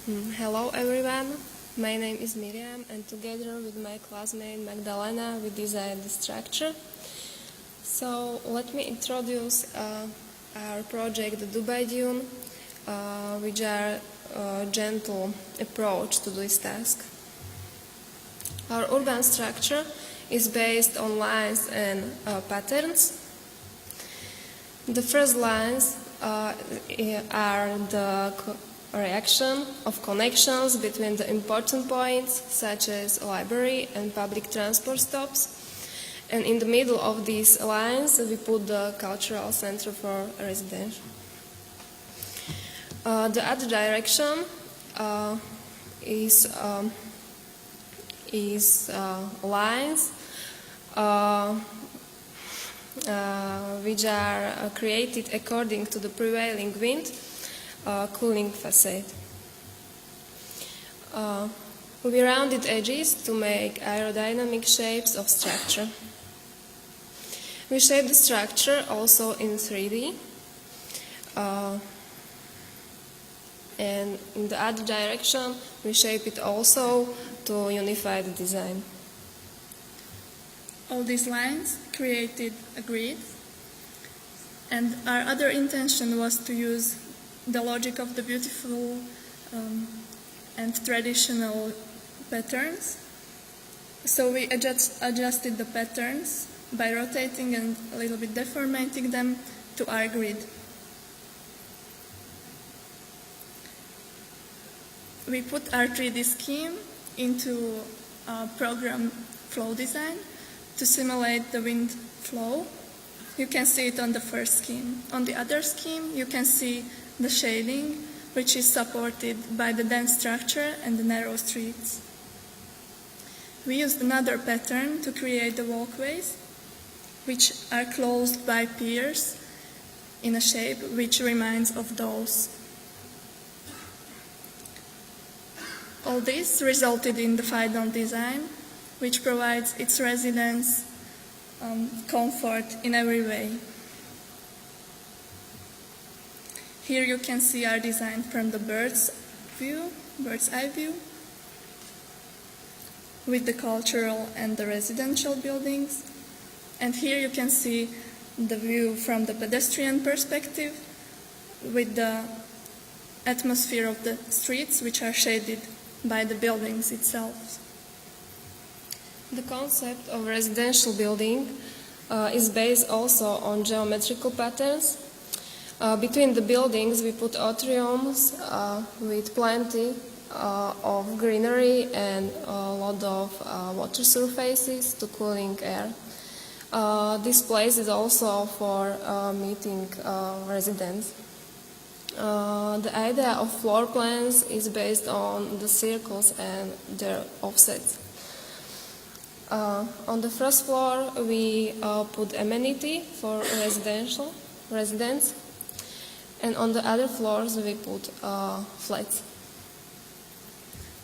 Hello everyone, my name is Miriam and together with my classmate Magdalena we designed the structure. So let me introduce our project the Dubai Dune, which are a gentle approach to this task. Our urban structure is based on lines and patterns. The first lines are the reaction of connections between the important points such as library and public transport stops, and in the middle of these lines we put the cultural center for residential. The other direction is lines which are created according to the prevailing wind cooling facade. We rounded edges to make aerodynamic shapes of structure. We shape the structure also in 3D, and in the other direction we shape it also to unify the design. All these lines created a grid, and our other intention was to use the logic of the beautiful and traditional patterns. So we adjusted the patterns by rotating and a little bit deformating them to our grid. We put our 3D scheme into a program flow design to simulate the wind flow. You can see it on the first scheme. On the other scheme, you can see the shading, which is supported by the dense structure and the narrow streets. We used another pattern to create the walkways, which are closed by piers in a shape which reminds of those. All this resulted in the final design, which provides its residents comfort in every way. Here you can see our design from the bird's eye view, with the cultural and the residential buildings. And here you can see the view from the pedestrian perspective, with the atmosphere of the streets, which are shaded by the buildings itself. The concept of residential building is based also on geometrical patterns. Between the buildings we put atriums with plenty of greenery and a lot of water surfaces to cooling air. This place is also for meeting residents. The idea of floor plans is based on the circles and their offsets. On the first floor we put amenity for residents, and on the other floors we put flats.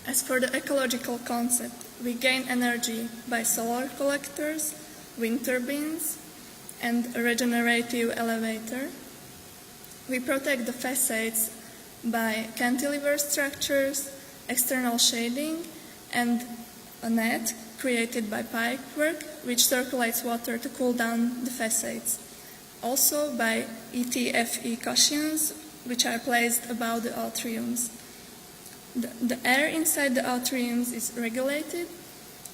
As for the ecological concept, we gain energy by solar collectors, wind turbines, and a regenerative elevator. We protect the facades by cantilever structures, external shading, and a net created by pipework, which circulates water to cool down the facades. Also by ETFE cushions, which are placed above the atriums. The air inside the atriums is regulated,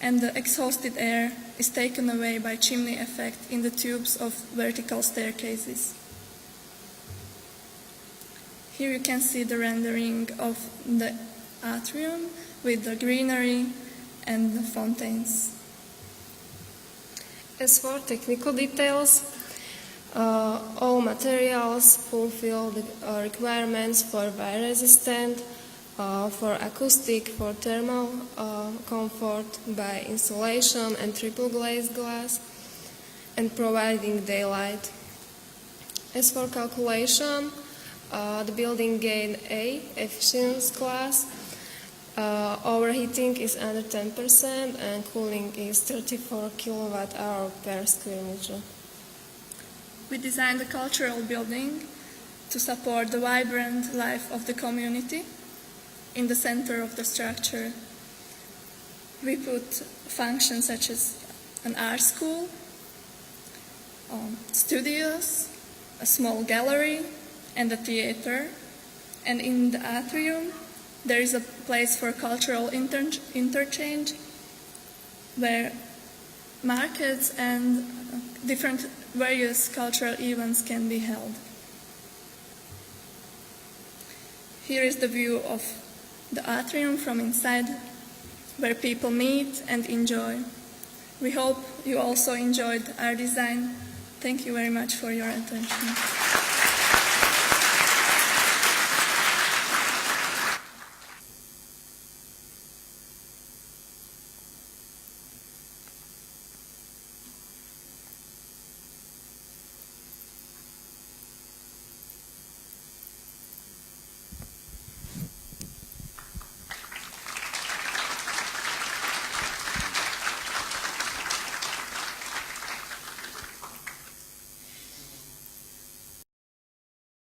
and the exhausted air is taken away by chimney effect in the tubes of vertical staircases. Here you can see the rendering of the atrium with the greenery and the fountains. As for technical details, all materials fulfill the requirements for fire resistant, for acoustic, for thermal comfort by insulation and triple glazed glass, and providing daylight. As for calculation, the building gained A efficiency class. Overheating is under 10% and cooling is 34 kWh per square meter. We designed a cultural building to support the vibrant life of the community. in the center of the structure. We put functions such as an art school, studios, a small gallery, and a theater. And in the atrium, there is a place for cultural interchange where markets and different various cultural events can be held. Here is the view of the atrium from inside, where people meet and enjoy. We hope you also enjoyed our design. Thank you very much for your attention.